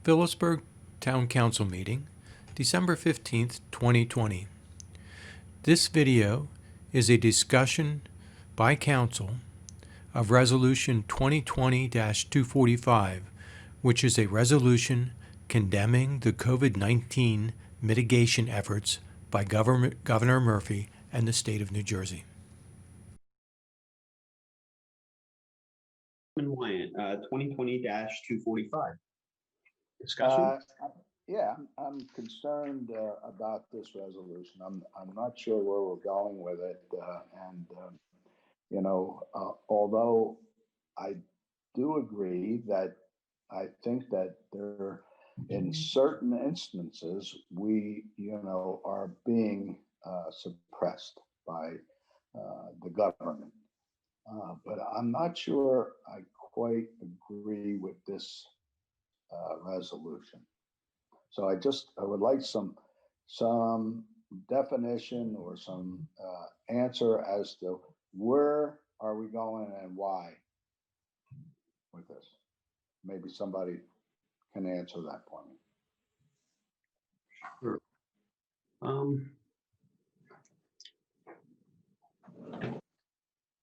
Phillipsburg Town Council meeting, December 15th, 2020. This video is a discussion by Council of Resolution 2020-245, which is a resolution condemning the COVID-19 mitigation efforts by Governor Murphy and the state of New Jersey. Wyatt, 2020-245. Discussion? Yeah, I'm concerned about this resolution. I'm not sure where we're going with it, although I do agree that I think that there, in certain instances, we, are being suppressed by the government. But I'm not sure I quite agree with this resolution. So I would like some definition or some answer as to where are we going and why with this. Maybe somebody can answer that for me. Sure.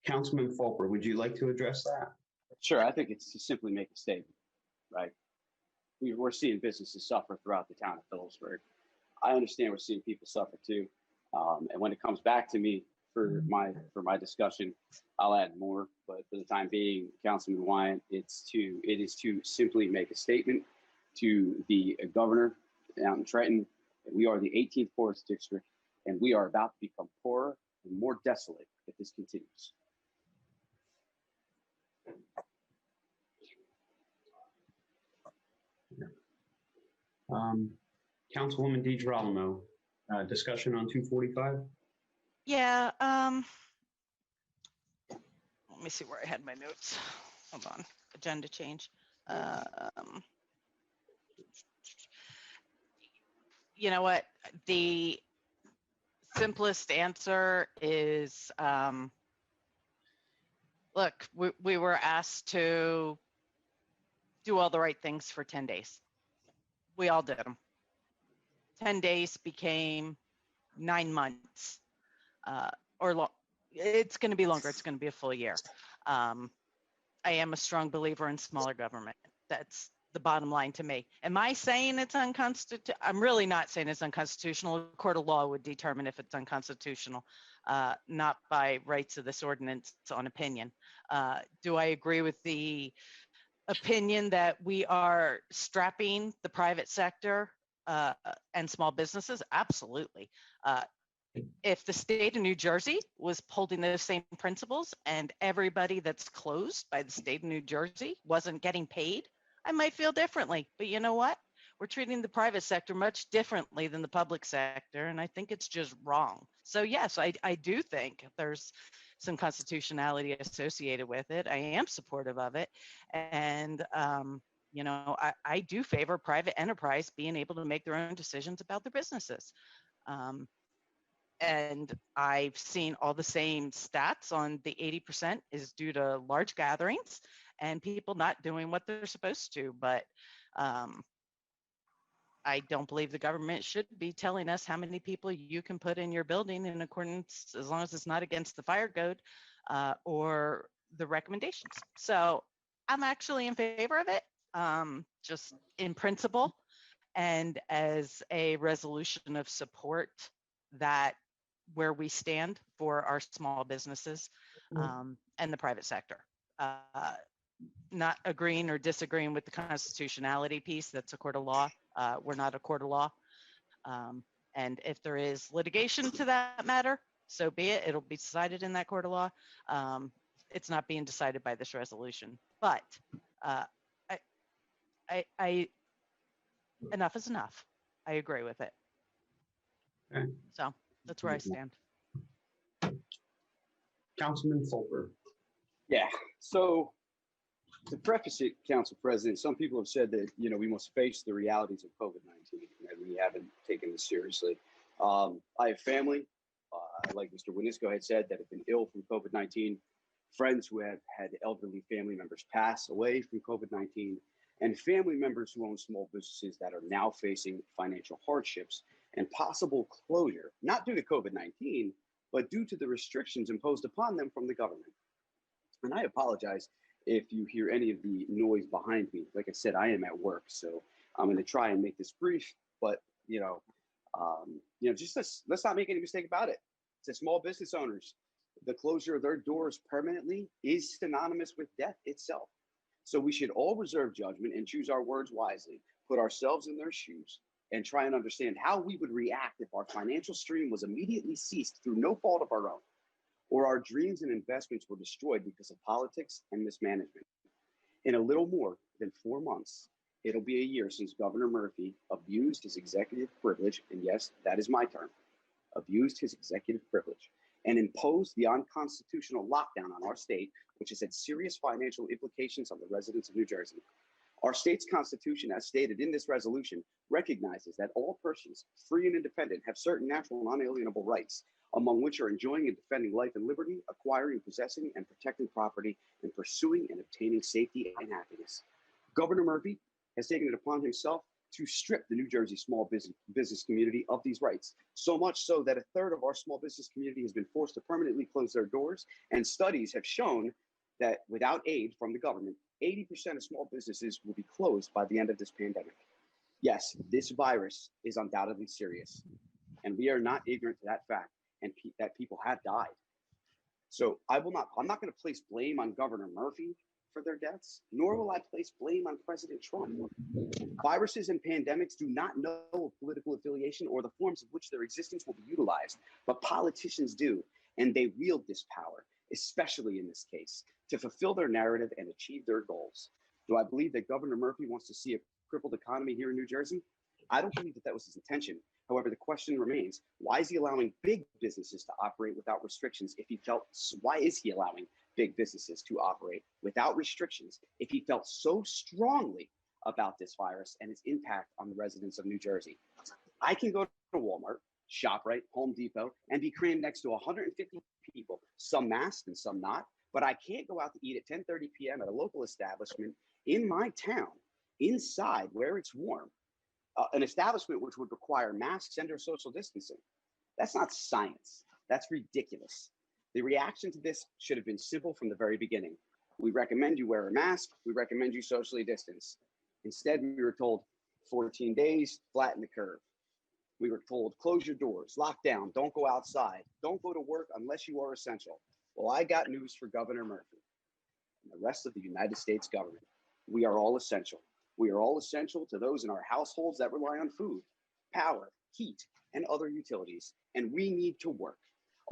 Councilman Fulper, would you like to address that? Sure, I think it's to simply make a statement, right? We're seeing businesses suffer throughout the town of Phillipsburg. I understand we're seeing people suffer too. And when it comes back to me for my discussion, I'll add more. But for the time being, Councilman Wyatt, it is to simply make a statement to the governor down in Trenton. We are the 18th poorest district, and we are about to become poorer and more desolate if this continues. Councilwoman DiGirolamo, discussion on 245? Yeah, let me see where I had my notes. Hold on, agenda change. You know what? The simplest answer is, look, we were asked to do all the right things for 10 days. We all did them. 10 days became 9 months, or long. It's going to be longer. It's going to be a full year. I am a strong believer in smaller government. That's the bottom line to me. Am I saying it's unconstitutional? I'm really not saying it's unconstitutional. A court of law would determine if it's unconstitutional, not by rights of this ordinance on opinion. Do I agree with the opinion that we are strapping the private sector and small businesses? Absolutely. If the state of New Jersey was holding those same principles and everybody that's closed by the state of New Jersey wasn't getting paid, I might feel differently. But you know what? We're treating the private sector much differently than the public sector, and I think it's just wrong. So yes, I do think there's some constitutionality associated with it. I am supportive of it. And, I do favor private enterprise being able to make their own decisions about their businesses. And I've seen all the same stats on the 80% is due to large gatherings and people not doing what they're supposed to. But I don't believe the government should be telling us how many people you can put in your building in accordance, as long as it's not against the fire code or the recommendations. So I'm actually in favor of it, just in principle and as a resolution of support that where we stand for our small businesses and the private sector. Not agreeing or disagreeing with the constitutionality piece, that's a court of law. We're not a court of law. And if there is litigation to that matter, so be it. It'll be decided in that court of law. It's not being decided by this resolution. But enough is enough. I agree with it. Okay. So that's where I stand. Councilman Fulper. Yeah. So to preface it, Council President, some people have said that, we must face the realities of COVID-19 and we haven't taken this seriously. I have family, like Mr. Winisco had said, that have been ill from COVID-19, friends who have had elderly family members pass away from COVID-19, and family members who own small businesses that are now facing financial hardships and possible closure, not due to COVID-19, but due to the restrictions imposed upon them from the government. And I apologize if you hear any of the noise behind me. Like I said, I am at work, so I'm going to try and make this brief, but just let's not make any mistake about it. To small business owners, the closure of their doors permanently is synonymous with death itself. So we should all reserve judgment and choose our words wisely, put ourselves in their shoes, and try and understand how we would react if our financial stream was immediately ceased through no fault of our own, or our dreams and investments were destroyed because of politics and mismanagement. In a little more than 4 months, it'll be a year since Governor Murphy abused his executive privilege, and yes, that is my term, abused his executive privilege, and imposed the unconstitutional lockdown on our state, which has had serious financial implications on the residents of New Jersey. Our state's constitution, as stated in this resolution, recognizes that all persons, free and independent, have certain natural and unalienable rights, among which are enjoying and defending life and liberty, acquiring, possessing, and protecting property, and pursuing and obtaining safety and happiness. Governor Murphy has taken it upon himself to strip the New Jersey small business community of these rights, so much so that a third of our small business community has been forced to permanently close their doors, and studies have shown that without aid from the government, 80% of small businesses will be closed by the end of this pandemic. Yes, this virus is undoubtedly serious, and we are not ignorant to that fact, and that people have died. So I'm not going to place blame on Governor Murphy for their deaths, nor will I place blame on President Trump. Viruses and pandemics do not know of political affiliation or the forms of which their existence will be utilized, but politicians do, and they wield this power, especially in this case, to fulfill their narrative and achieve their goals. Do I believe that Governor Murphy wants to see a crippled economy here in New Jersey? I don't believe that was his intention. However, the question remains, why is he allowing big businesses to operate without restrictions why is he allowing big businesses to operate without restrictions if he felt so strongly about this virus and its impact on the residents of New Jersey? I can go to Walmart, ShopRite, Home Depot, and be crammed next to 150 people, some masked and some not, but I can't go out to eat at 10:30 p.m. at a local establishment in my town, inside where it's warm, an establishment which would require masks and or social distancing. That's not science. That's ridiculous. The reaction to this should have been simple from the very beginning. We recommend you wear a mask. We recommend you socially distance. Instead, we were told 14 days, flatten the curve. We were told, close your doors, lock down, don't go outside, don't go to work unless you are essential. Well, I got news for Governor Murphy and the rest of the United States government. We are all essential. We are all essential to those in our households that rely on food, power, heat, and other utilities, and we need to work.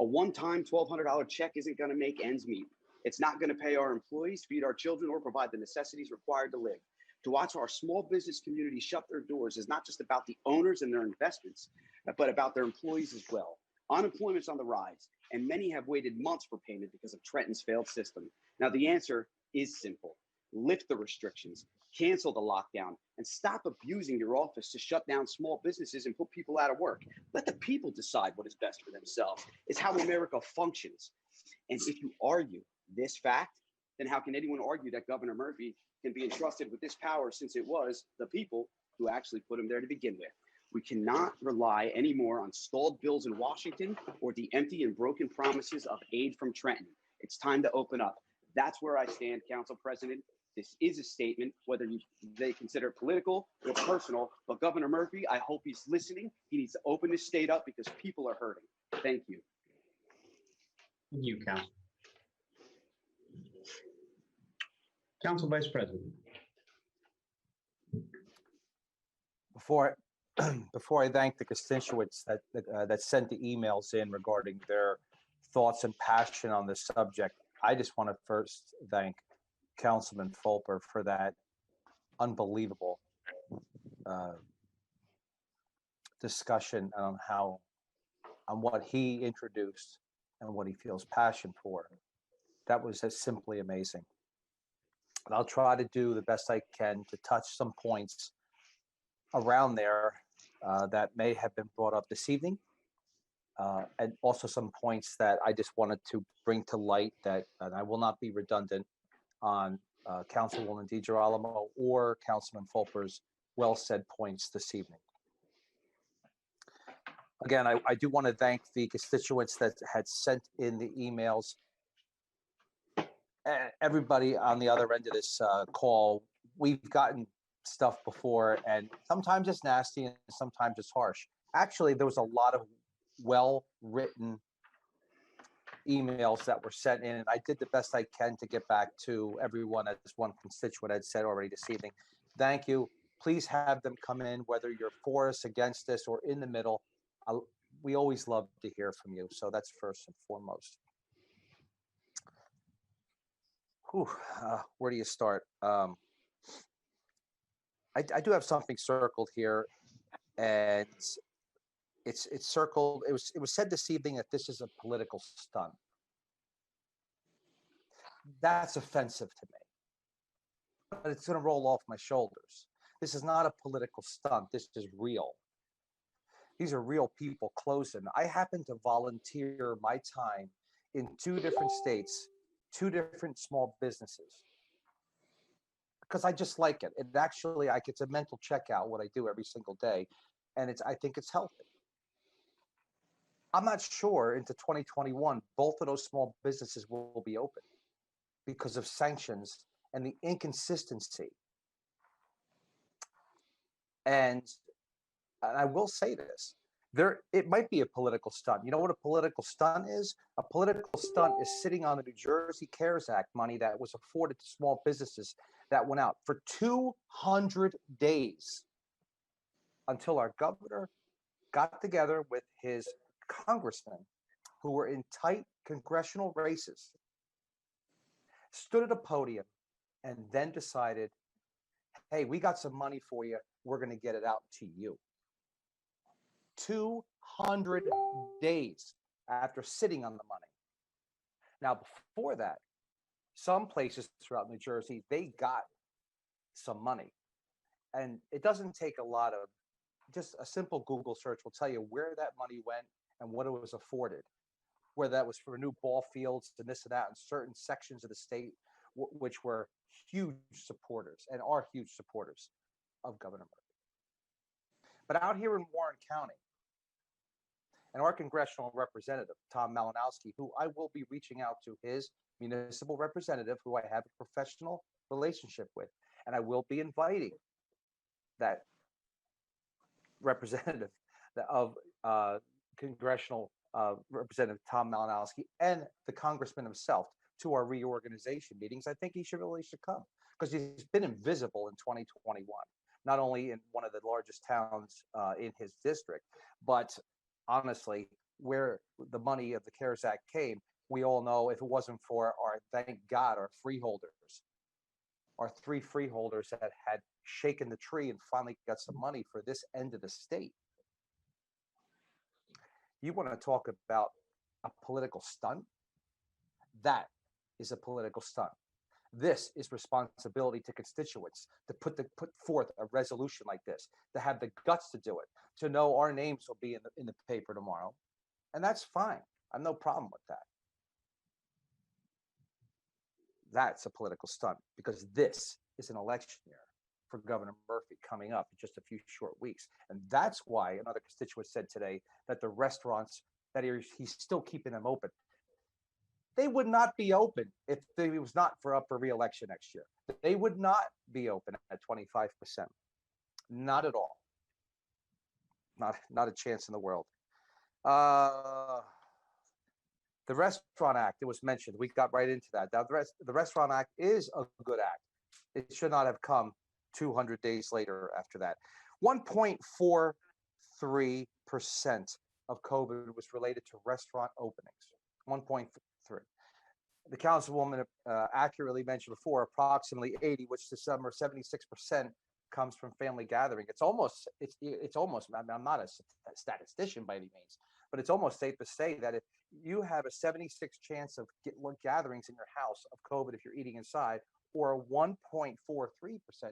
A one-time $1,200 check isn't going to make ends meet. It's not going to pay our employees, feed our children, or provide the necessities required to live. To watch our small business community shut their doors is not just about the owners and their investments, but about their employees as well. Unemployment's on the rise, and many have waited months for payment because of Trenton's failed system. Now, the answer is simple. Lift the restrictions, cancel the lockdown, and stop abusing your office to shut down small businesses and put people out of work. Let the people decide what is best for themselves. It's how America functions. And if you argue this fact, then how can anyone argue that Governor Murphy can be entrusted with this power, since it was the people who actually put him there to begin with? We cannot rely anymore on stalled bills in Washington or the empty and broken promises of aid from Trenton. It's time to open up. That's where I stand, Council President. This is a statement, whether they consider it political or personal, but Governor Murphy, I hope he's listening. He needs to open this state up because people are hurting. Thank you. Thank you, Council. Council Vice President. Before I thank the constituents that sent the emails in regarding their thoughts and passion on this subject, I just want to first thank Councilman Fulper for that unbelievable discussion on what he introduced and what he feels passion for. That was just simply amazing. And I'll try to do the best I can to touch some points around there that may have been brought up this evening, and also some points that I just wanted to bring to light that, and I will not be redundant on Councilwoman DiGirolamo or Councilman Fulper's well said points this evening. Again, I do want to thank the constituents that had sent in the emails. Everybody on the other end of this call, we've gotten stuff before, and sometimes it's nasty and sometimes it's harsh. Actually, there was a lot of well-written emails that were sent in, and I did the best I can to get back to everyone, as one constituent had said already this evening. Thank you. Please have them come in, whether you're for us, against us, or in the middle. We always love to hear from you, so that's first and foremost. Where do you start? I do have something circled here, and it's circled. It was said this evening that this is a political stunt. That's offensive to me, but it's going to roll off my shoulders. This is not a political stunt. This is real. These are real people closing. I happen to volunteer my time in 2 different states, 2 different small businesses, because I just like it. It actually, it's a mental checkout what I do every single day, and I think it's healthy. I'm not sure into 2021 both of those small businesses will be open because of sanctions and the inconsistency. And I will say this, it might be a political stunt. You know what a political stunt is? A political stunt is sitting on the New Jersey CARES Act money that was afforded to small businesses that went out for 200 days until our governor got together with his congressmen who were in tight congressional races, stood at a podium, and then decided, hey, we got some money for you. We're going to get it out to you. 200 days after sitting on the money. Now, before that, some places throughout New Jersey, they got some money. And it doesn't take a lot of, just a simple Google search will tell you where that money went and what it was afforded. Whether that was for new ball fields and this and that in certain sections of the state, which were huge supporters and are huge supporters of Governor Murphy. But out here in Warren County, and our congressional representative, Tom Malinowski, who I will be reaching out to his municipal representative, who I have a professional relationship with, and I will be inviting that representative of congressional Representative Tom Malinowski and the congressman himself to our reorganization meetings. I think he should come because he's been invisible in 2021, not only in one of the largest towns in his district, but honestly, where the money of the CARES Act came, we all know if it wasn't for thank God, our freeholders, our 3 freeholders that had shaken the tree and finally got some money for this end of the state. You want to talk about a political stunt? That is a political stunt. This is responsibility to constituents to put forth a resolution like this, to have the guts to do it, to know our names will be in the paper tomorrow. And that's fine. I have no problem with that. That's a political stunt because this is an election year for Governor Murphy coming up in just a few short weeks. And that's why another constituent said today that the restaurants, that he's still keeping them open. They would not be open if it was not for up for re-election next year. They would not be open at 25%. Not at all. Not a chance in the world. The Restaurant Act, it was mentioned. We got right into that. Now, the Restaurant Act is a good act. It should not have come 200 days later after that. 1.43% of COVID was related to restaurant openings. 1.3. The councilwoman accurately mentioned before, approximately 80, which this summer 76% comes from family gathering. It's almost. I'm not a statistician by any means, but it's almost safe to say that if you have a 76 chance of gatherings in your house of COVID if you're eating inside, or a 1.43%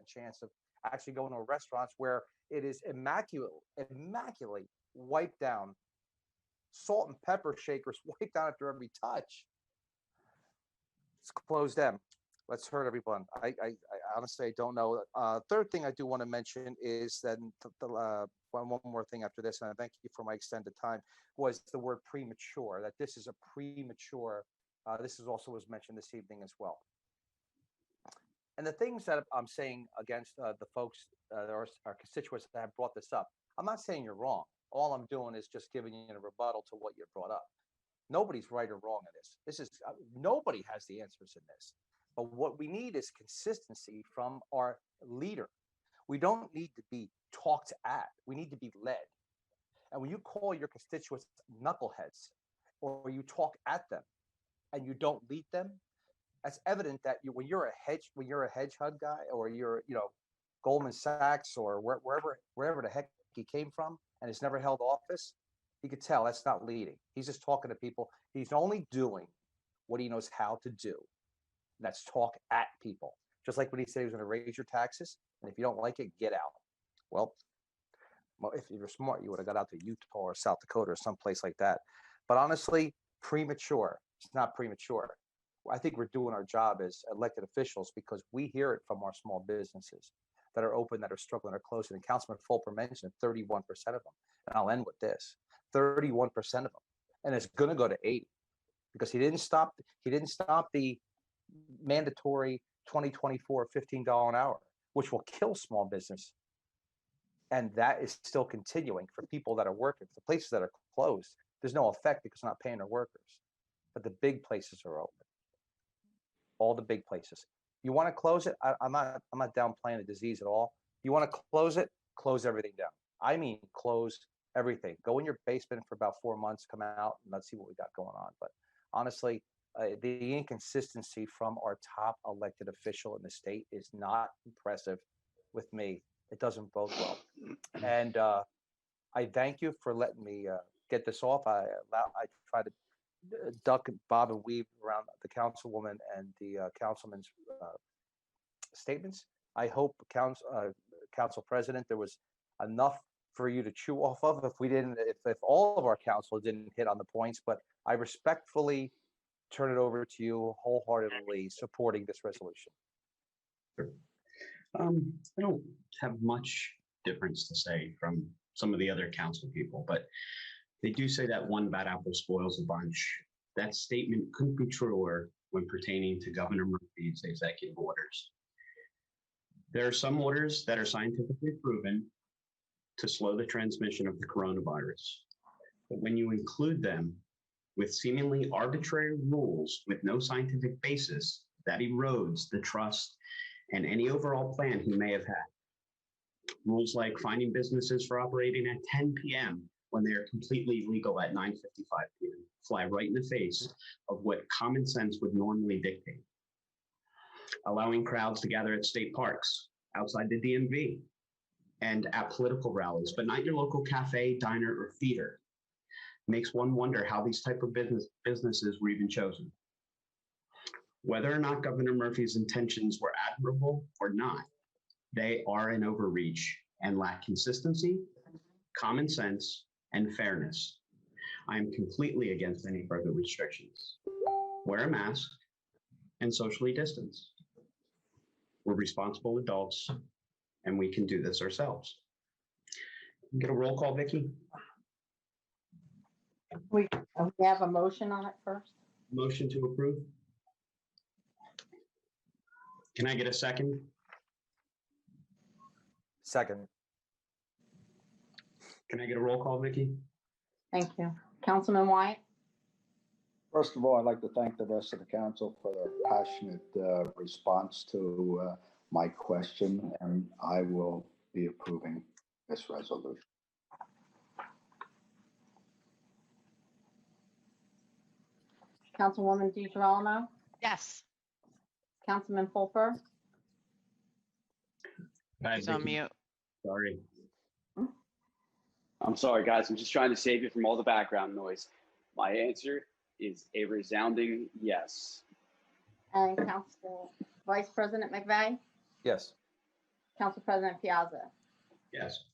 chance of actually going to restaurants where it is immaculately wiped down, salt and pepper shakers wiped down after every touch. It's closed them. Let's hurt everyone. I honestly, I don't know. Third thing I do want to mention is that one more thing after this, and I thank you for my extended time, was the word premature, that this is a premature, this is also was mentioned this evening as well. And the things that I'm saying against the folks, our constituents that have brought this up, I'm not saying you're wrong. All I'm doing is just giving you a rebuttal to what you brought up. Nobody's right or wrong in this. This is, nobody has the answers in this. But what we need is consistency from our leader. We don't need to be talked at. We need to be led. And when you call your constituents knuckleheads, or you talk at them and you don't lead them, that's evident that when you're a hedge fund guy, or you're, Goldman Sachs, or wherever the heck he came from and has never held office, you could tell that's not leading. He's just talking to people. He's only doing what he knows how to do. And that's talk at people. Just like when he said he was going to raise your taxes, and if you don't like it, get out. Well, if you were smart, you would have got out to Utah or South Dakota or someplace like that. But honestly, premature. It's not premature. I think we're doing our job as elected officials because we hear it from our small businesses that are open, that are struggling, are closing. And Councilman Fulper mentioned 31% of them. And I'll end with this: 31% of them, and it's going to go to 80 because he didn't stop the mandatory 2024 $15 an hour, which will kill small business. And that is still continuing for people that are working. For the places that are closed, there's no effect because they're not paying their workers. But the big places are open. All the big places. You want to close it? I'm not downplaying the disease at all. You want to close it? Close everything down. I mean, close everything. Go in your basement for about 4 months, come out, and let's see what we got going on. But honestly, the inconsistency from our top elected official in the state is not impressive with me. It doesn't bode well. And I thank you for letting me get this off. I try to duck, bob, and weave around the councilwoman and the councilman's statements. I hope, Council President, there was enough for you to chew off of. If all of our council didn't hit on the points, but I respectfully turn it over to you, wholeheartedly supporting this resolution. I don't have much difference to say from some of the other council people, but they do say that one bad apple spoils a bunch. That statement couldn't be truer when pertaining to Governor Murphy's executive orders. There are some orders that are scientifically proven to slow the transmission of the coronavirus. But when you include them with seemingly arbitrary rules with no scientific basis, that erodes the trust and any overall plan he may have had. Rules like finding businesses for operating at 10 p.m. when they are completely legal at 9:55 p.m. fly right in the face of what common sense would normally dictate. Allowing crowds to gather at state parks, outside the DMV, and at political rallies, but not your local cafe, diner, or theater, makes one wonder how these type of businesses were even chosen. Whether or not Governor Murphy's intentions were admirable or not, they are an overreach and lack consistency, common sense, and fairness. I am completely against any further restrictions. Wear a mask and socially distance. We're responsible adults, and we can do this ourselves. Get a roll call, Vicky. We have a motion on it first. Motion to approve. Can I get a second? Second. Can I get a roll call, Vicky? Thank you. Councilman Wyatt? First of all, I'd like to thank the rest of the council for their passionate response to my question, and I will be approving this resolution. Councilwoman DeGirolamo? Yes, Councilman Fulper? he's on mute. Sorry. I'm sorry, guys. I'm just trying to save you from all the background noise. My answer is a resounding yes. And Council Vice President McVeigh? Yes. Council President Piazza? Yes.